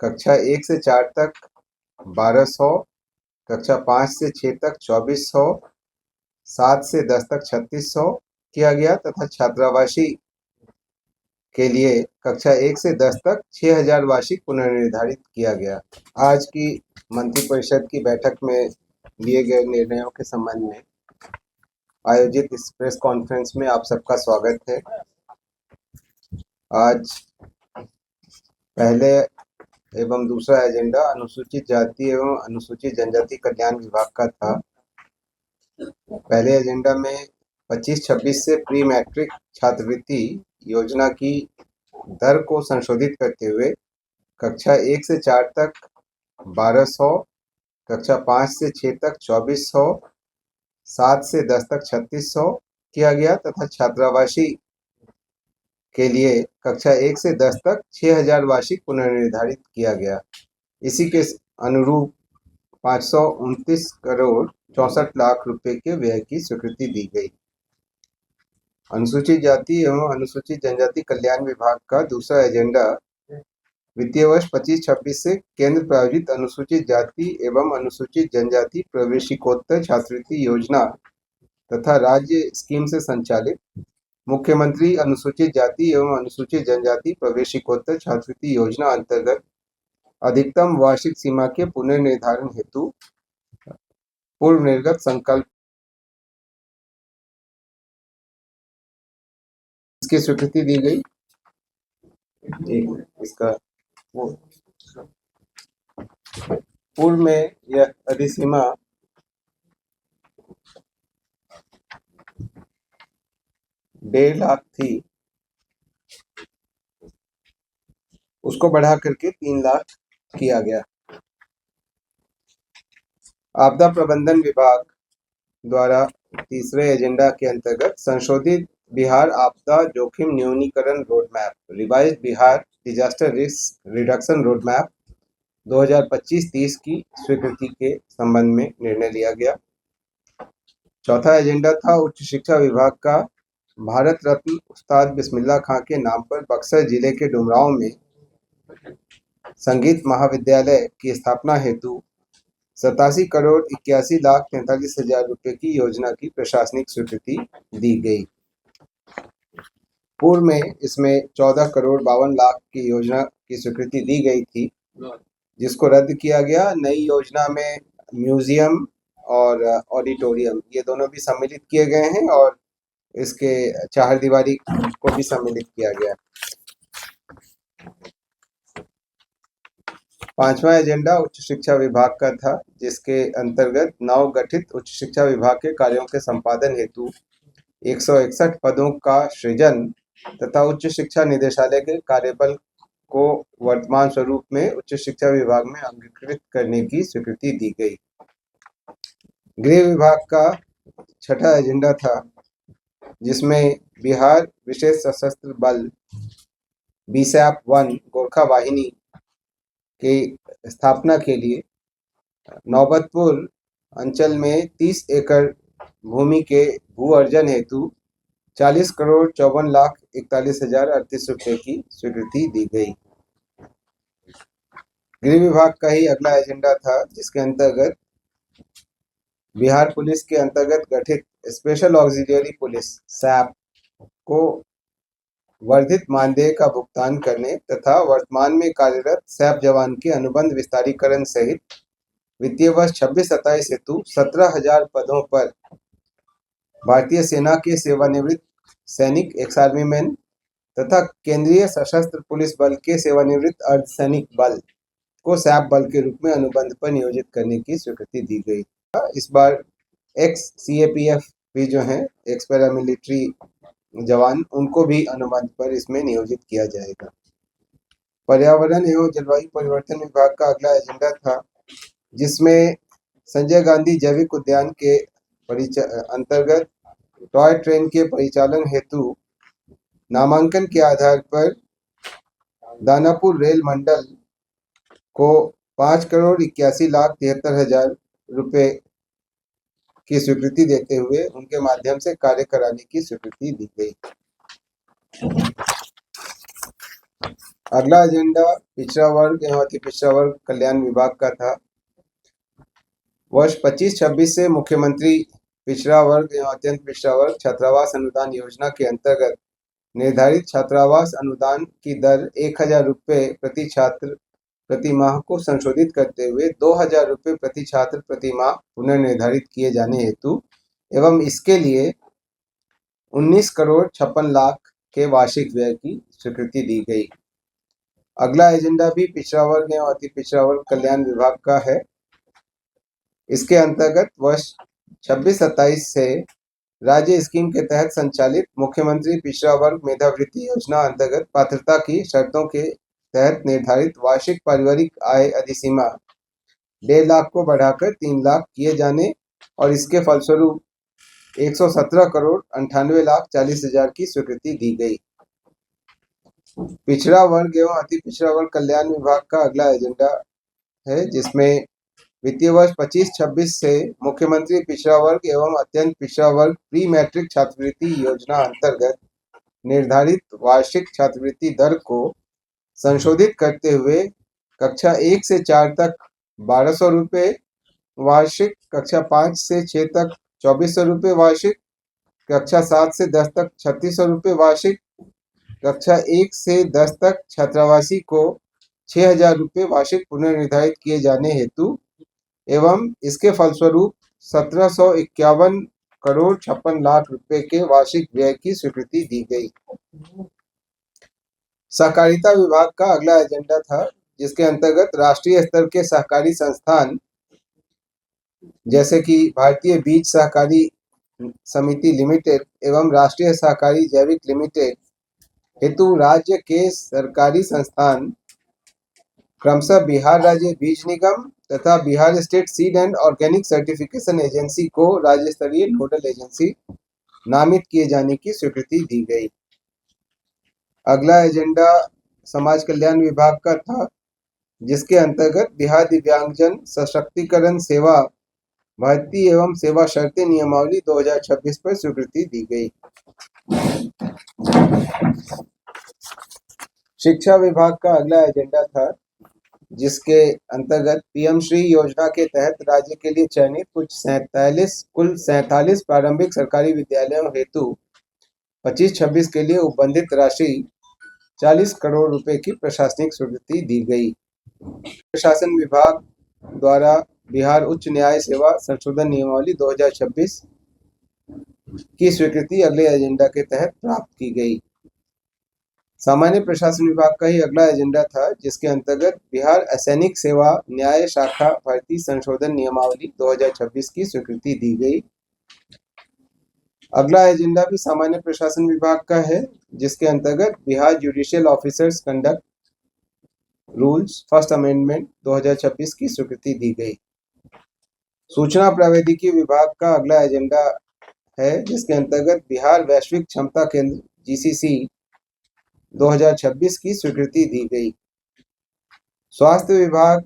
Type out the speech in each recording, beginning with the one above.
कक्षा 1 से 4 तक 1200, कक्षा 5 से 6 तक 2400, 7 से 10 तक 3600 किया गया तथा छात्रावासी के लिए कक्षा 1 से 10 तक 6000 वार्षिक पुनर्निर्धारित किया गया। आज की मंत्रिपरिषद की बैठक में लिए गए निर्णयों के संबंध में आयोजित इस प्रेस कॉन्फ्रेंस में आप सबका स्वागत है। आज पहले एवं दूसरा एजेंडा अनुसूचित जाति एवं अनुसूचित जनजाति कल्याण विभाग का था। पहले एजेंडा में 25-26 से प्री मैट्रिक छात्रवृत्ति योजना की दर को संशोधित करते हुए कक्षा 1 से 4 तक 1200, कक्षा 5 से 6 तक 2400, 7 से 10 तक 3600 किया गया तथा छात्रावासी के लिए कक्षा 1 से 10 तक 6000 वार्षिक पुनर्निर्धारित किया गया। इसी के अनुरूप 529 करोड़ 64 लाख रुपए के व्यय की स्वीकृति दी गई। अनुसूचित जाति एवं अनुसूचित जनजाति कल्याण विभाग का दूसरा एजेंडा वित्तीय वर्ष 25-26 से केंद्र प्रायोजित अनुसूचित जाति एवं अनुसूचित जनजाति प्रवेशिकोत्तर छात्रवृत्ति योजना तथा राज्य स्कीम से संचालित मुख्यमंत्री अनुसूचित जाति एवं अनुसूचित जनजाति प्रवेशिकोत्तर छात्रवृत्ति योजना अंतर्गत अधिकतम वार्षिक सीमा के पुनर्निर्धारण हेतु पूर्व निर्गत संकल्प इसकी स्वीकृति दी गई। इसका पूर्व में यह अधिसीमा 1.5 लाख थी, उसको बढ़ा करके 3 लाख किया गया। आपदा प्रबंधन विभाग द्वारा तीसरे एजेंडा के अंतर्गत संशोधित बिहार आपदा जोखिम न्यूनीकरण road map revised Bihar disaster risk reduction road map 2025-30 की स्वीकृति के संबंध में निर्णय लिया गया। चौथा एजेंडा था उच्च शिक्षा विभाग का भारत रत्न उस्ताद बिस्मिल्लाह खां के नाम पर बक्सर जिले के डुमरांव में संगीत महाविद्यालय की स्थापना हेतु 87 करोड़ 81 लाख 43 हजार रुपए की योजना की प्रशासनिक स्वीकृति दी गई। पूर्व में इसमें 14 करोड़ 52 लाख की योजना की स्वीकृति दी गई थी, जिसको रद्द किया गया। नई योजना में म्यूजियम और ऑडिटोरियम ये दोनों भी सम्मिलित किए गए हैं और इसके चारदीवारी को भी सम्मिलित किया गया। पांचवा एजेंडा उच्च शिक्षा विभाग का था, जिसके अंतर्गत नव गठित उच्च शिक्षा विभाग के कार्यों के संपादन हेतु 161 पदों का सृजन तथा उच्च शिक्षा निदेशालय के कार्यबल को वर्तमान स्वरूप में उच्च शिक्षा विभाग में अंगीकृत करने की स्वीकृति दी गई। गृह विभाग का छठा एजेंडा था, जिसमें बिहार विशेष सशस्त्र बल BSAP-1 गोरखा वाहिनी की स्थापना के लिए नौबतपुर अंचल में 30 एकड़ भूमि के भू अर्जन हेतु 40 करोड़ 54 लाख 41 हजार 38 रुपए की स्वीकृति दी गई। गृह विभाग का ही अगला एजेंडा था, जिसके अंतर्गत बिहार पुलिस के अंतर्गत गठित स्पेशल ऑक्सिलियरी पुलिस SAP को वर्धित मानदेय का भुगतान करने तथा वर्तमान में कार्यरत SAP जवान के अनुबंध विस्तारीकरण सहित वित्तीय वर्ष 26-27 हेतु 17,000 पदों पर भारतीय सेना के सेवानिवृत्त सैनिक एक्स आर्मी मैन तथा केंद्रीय सशस्त्र पुलिस बल के सेवानिवृत्त अर्धसैनिक बल को SAP बल के रूप में अनुबंध पर नियोजित करने की स्वीकृति दी गई। इस बार एक्स CAPF भी जो हैं एक्स पैरामिलिट्री जवान, उनको भी अनुबंध पर इसमें नियोजित किया जाएगा। पर्यावरण एवं जलवायु परिवर्तन विभाग का अगला एजेंडा था, जिसमें संजय गांधी जैविक उद्यान के अंतर्गत टॉय ट्रेन के परिचालन हेतु नामांकन के आधार पर दानापुर रेल मंडल को 5 करोड़ 81 लाख 73 हजार रुपए की स्वीकृति देते हुए उनके माध्यम से कार्य कराने की स्वीकृति दी गई। अगला एजेंडा पिछड़ा वर्ग एवं अति पिछड़ा वर्ग कल्याण विभाग का था। वर्ष 25-26 से मुख्यमंत्री पिछड़ा वर्ग एवं अत्यंत पिछड़ा वर्ग छात्रावास अनुदान योजना के अंतर्गत निर्धारित छात्रावास अनुदान की दर 1,000 रुपये प्रति छात्र प्रति माह को संशोधित करते हुए 2,000 रुपये प्रति छात्र प्रति माह पुनर्निर्धारित किए जाने हेतु एवं इसके लिए 19 करोड़ 56 लाख के वार्षिक व्यय की स्वीकृति दी गई। अगला एजेंडा भी पिछड़ा वर्ग एवं अति पिछड़ा वर्ग कल्याण विभाग का है। इसके अंतर्गत वर्ष 26-27 से राज्य स्कीम के तहत संचालित मुख्यमंत्री पिछड़ा वर्ग मेधावृत्ति योजना अंतर्गत पात्रता की शर्तों के तहत निर्धारित वार्षिक पारिवारिक आय अधिसीमा 1.5 लाख को बढ़ाकर 3 लाख किए जाने और इसके फलस्वरूप 117 करोड़ 98 लाख 40 हजार की स्वीकृति दी गई। पिछड़ा वर्ग एवं अति पिछड़ा वर्ग कल्याण विभाग का अगला एजेंडा है, जिसमें वित्तीय वर्ष 25-26 से मुख्यमंत्री पिछड़ा वर्ग एवं अत्यंत पिछड़ा वर्ग प्री मैट्रिक छात्रवृत्ति योजना अंतर्गत निर्धारित वार्षिक छात्रवृत्ति दर को संशोधित करते हुए कक्षा 1 से 4 तक 1,200 रुपये वार्षिक, कक्षा 5 से 6 तक 2,400 रुपये वार्षिक, कक्षा 7 से 10 तक 3,600 रुपये वार्षिक, कक्षा 1 से 10 तक छात्रावासी को 6,000 रुपये वार्षिक पुनर्निर्धारित किए जाने हेतु एवं इसके फलस्वरूप 1,751 करोड़ 56 लाख रुपए के वार्षिक व्यय की स्वीकृति दी गई। सहकारिता विभाग का अगला एजेंडा था, जिसके अंतर्गत राष्ट्रीय स्तर के सहकारी संस्थान जैसे कि भारतीय बीज सहकारी समिति लिमिटेड एवं राष्ट्रीय सहकारी जैविक लिमिटेड हेतु राज्य के सरकारी संस्थान क्रमशः बिहार राज्य बीज निगम तथा Bihar state seed and organic certification agency को राज्य स्तरीय नोडल एजेंसी नामित किए जाने की स्वीकृति दी गई। अगला एजेंडा समाज कल्याण विभाग का था, जिसके अंतर्गत बिहार दिव्यांगजन सशक्तिकरण सेवा भर्ती एवं सेवा शर्तें नियमावली 2026 पर स्वीकृति दी गई। शिक्षा विभाग का अगला एजेंडा था, जिसके अंतर्गत पीएम श्री योजना के तहत राज्य के लिए चयनित कुल 47 प्रारंभिक सरकारी विद्यालयों हेतु 25-26 के लिए उपबंधित राशि 40 करोड़ रुपए की प्रशासनिक स्वीकृति दी गई। प्रशासन विभाग द्वारा बिहार उच्च न्याय सेवा संशोधन नियमावली 2026 की स्वीकृति अगले एजेंडा के तहत प्राप्त की गई। सामान्य प्रशासन विभाग का ही अगला एजेंडा था, जिसके अंतर्गत बिहार असैनिक सेवा न्याय शाखा भर्ती संशोधन नियमावली 2026 की स्वीकृति दी गई। अगला एजेंडा भी सामान्य प्रशासन विभाग का है, जिसके अंतर्गत Bihar judicial officers conduct rules first amendment 2026 की स्वीकृति दी गई। सूचना प्रौद्योगिकी विभाग का अगला एजेंडा है, जिसके अंतर्गत बिहार वैश्विक क्षमता केंद्र जीसीसी 2026 की स्वीकृति दी गई। स्वास्थ्य विभाग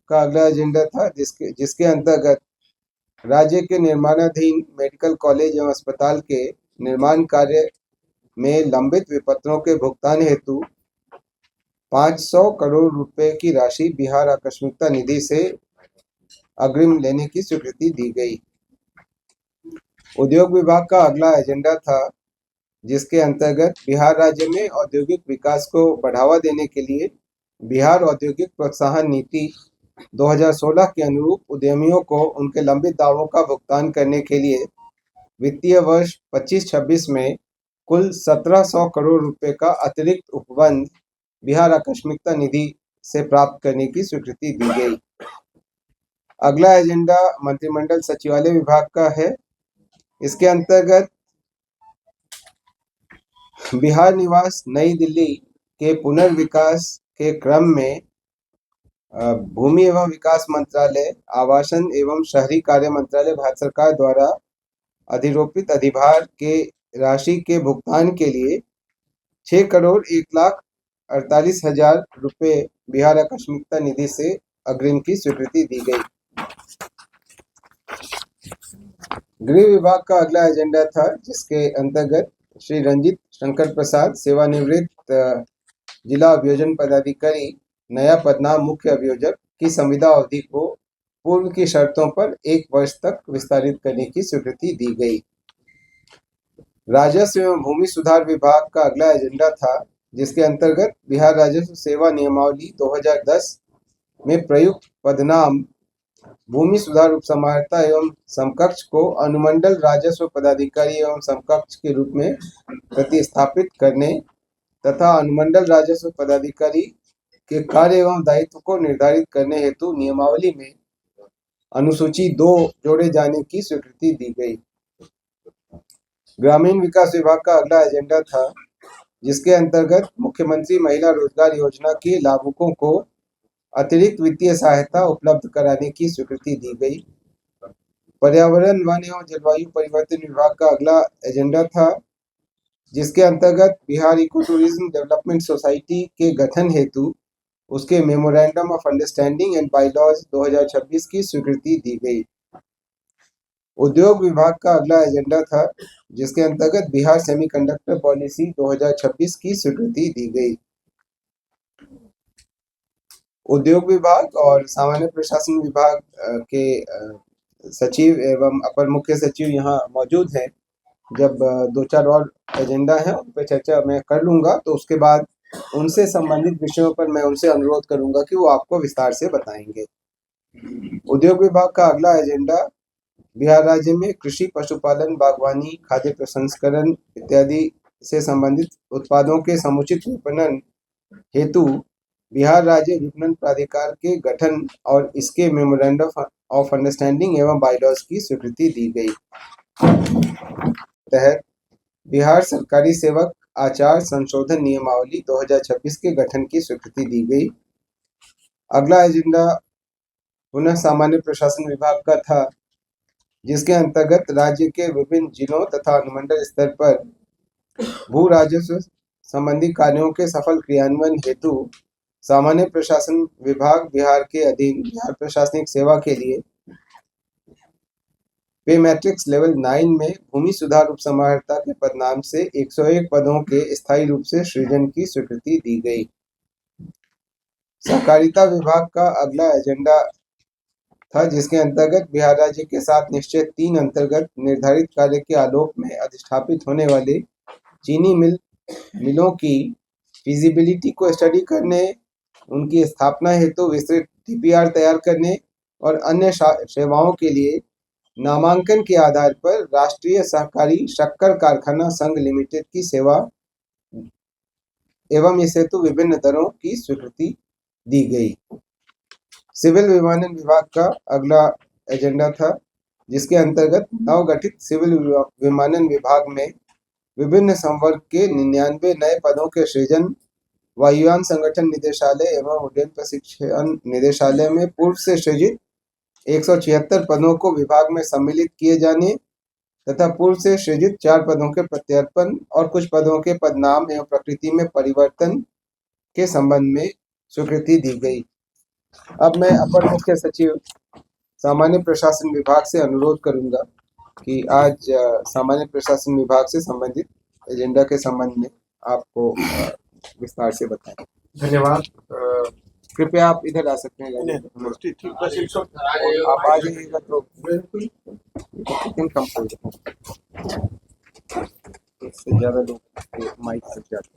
का अगला एजेंडा था, जिसके अंतर्गत राज्य के निर्माणाधीन मेडिकल कॉलेज एवं अस्पताल के निर्माण कार्य में लंबित विपत्रों के भुगतान हेतु 500 करोड़ रुपए की राशि बिहार आकस्मिकता निधि से अग्रिम लेने की स्वीकृति दी गई। उद्योग विभाग का अगला एजेंडा था, जिसके अंतर्गत बिहार राज्य में औद्योगिक विकास को बढ़ावा देने के लिए बिहार औद्योगिक प्रोत्साहन नीति 2016 के अनुरूप उद्यमियों को उनके लंबित दावों का भुगतान करने के लिए वित्तीय वर्ष 25-26 में कुल 1,700 करोड़ रुपए का अतिरिक्त उपबंध बिहार आकस्मिकता निधि से प्राप्त करने की स्वीकृति दी गई। अगला एजेंडा मंत्रिमंडल सचिवालय विभाग का है। इसके अंतर्गत बिहार निवास नई दिल्ली के पुनर्विकास के क्रम में भूमि एवं विकास मंत्रालय, आवासन एवं शहरी कार्य मंत्रालय भारत सरकार द्वारा अधिरोपित अधिभार के राशि के भुगतान के लिए 6 करोड़ 1,48 हजार रुपये बिहार आकस्मिकता निधि से अग्रिम की स्वीकृति दी गई। गृह विभाग का अगला एजेंडा था, जिसके अंतर्गत श्री रंजीत शंकर प्रसाद सेवानिवृत्त जिला अभियोजन पदाधिकारी नया पदनाम मुख्य अभियोजक की संविदा अवधि को पूर्व की शर्तों पर 1 वर्ष तक विस्तारित करने की स्वीकृति दी गई। राजस्व एवं भूमि सुधार विभाग का अगला एजेंडा था, जिसके अंतर्गत बिहार राजस्व सेवा नियमावली 2010 में प्रयुक्त पदनाम भूमि सुधार उपसमाहर्ता एवं समकक्ष को अनुमंडल राजस्व पदाधिकारी एवं समकक्ष के रूप में प्रतिस्थापित करने तथा अनुमंडल राजस्व पदाधिकारी के कार्य एवं दायित्व को निर्धारित करने हेतु नियमावली में अनुसूची 2 जोड़े जाने की स्वीकृति दी गई। ग्रामीण विकास विभाग का अगला एजेंडा था, जिसके अंतर्गत मुख्यमंत्री महिला रोजगार योजना के लाभुकों को अतिरिक्त वित्तीय सहायता उपलब्ध कराने की स्वीकृति दी गई। पर्यावरण, वन एवं जलवायु परिवर्तन विभाग का अगला एजेंडा था, जिसके अंतर्गत Bihar eco tourism development society के गठन हेतु उसके memorandum of understanding and bylaws 2026 की स्वीकृति दी गई। उद्योग विभाग का अगला एजेंडा था, जिसके अंतर्गत बिहार सेमीकंडक्टर पॉलिसी 2026 की स्वीकृति दी गई। उद्योग विभाग और सामान्य प्रशासन विभाग के सचिव एवं अपर मुख्य सचिव यहाँ मौजूद हैं। जब 2-4 और एजेंडा है उन पर चर्चा मैं कर लूंगा, तो उसके बाद उनसे संबंधित विषयों पर मैं उनसे अनुरोध करूंगा कि वो आपको विस्तार से बताएंगे। उद्योग विभाग का अगला एजेंडा बिहार राज्य में कृषि, पशुपालन, बागवानी, खाद्य प्रसंस्करण इत्यादि से संबंधित उत्पादों के समुचित विपणन हेतु बिहार राज्य विपणन प्राधिकार के गठन और इसके मेमोरेंडम ऑफ अंडरस्टैंडिंग एवं बायलॉज की स्वीकृति दी गई। तहत बिहार सरकारी सेवक आचार संशोधन नियमावली 2026 के गठन की स्वीकृति दी गई। अगला एजेंडा पुनः सामान्य प्रशासन विभाग का था, जिसके अंतर्गत राज्य के विभिन्न जिलों तथा अनुमंडल स्तर पर भू राजस्व संबंधी कार्यों के सफल क्रियान्वयन हेतु सामान्य प्रशासन विभाग बिहार के अधीन बिहार प्रशासनिक सेवा के लिए पे मैट्रिक्स लेवल 9 में भूमि सुधार उपसमाहर्ता के पदनाम से 101 पदों के स्थायी रूप से सृजन की स्वीकृति दी गई। सहकारिता विभाग का अगला एजेंडा था, जिसके अंतर्गत बिहार राज्य के 7 निश्चय 3 अंतर्गत निर्धारित कार्य के आलोक में अधिष्ठापित होने वाले चीनी मिलों की फिजिबिलिटी को स्टडी करने, उनकी स्थापना हेतु विस्तृत DPR तैयार करने और अन्य सेवाओं के लिए नामांकन के आधार पर राष्ट्रीय सहकारी शक्कर कारखाना संघ लिमिटेड की सेवा एवं इस हेतु विभिन्न दरों की स्वीकृति दी गई। सिविल विमानन विभाग का अगला एजेंडा था, जिसके अंतर्गत नवगठित सिविल विमानन विभाग में विभिन्न संवर्ग के 99 नए पदों के सृजन, वायुयान संगठन निदेशालय एवं उड्डयन प्रशिक्षण निदेशालय में पूर्व से सृजित 176 पदों को विभाग में सम्मिलित किए जाने तथा पूर्व से सृजित 4 पदों के प्रत्यर्पण और कुछ पदों के पदनाम एवं प्रकृति में परिवर्तन के संबंध में स्वीकृति दी गई। अब मैं अपर मुख्य सचिव सामान्य प्रशासन विभाग से अनुरोध करूंगा कि आज सामान्य प्रशासन विभाग से संबंधित एजेंडा के संबंध में आपको विस्तार से बताएं। धन्यवाद। कृपया आप इधर आ सकते हैं। आप आ जाइएगा तो कितने कम इससे ज्यादा लोग माइक तक जाते हैं।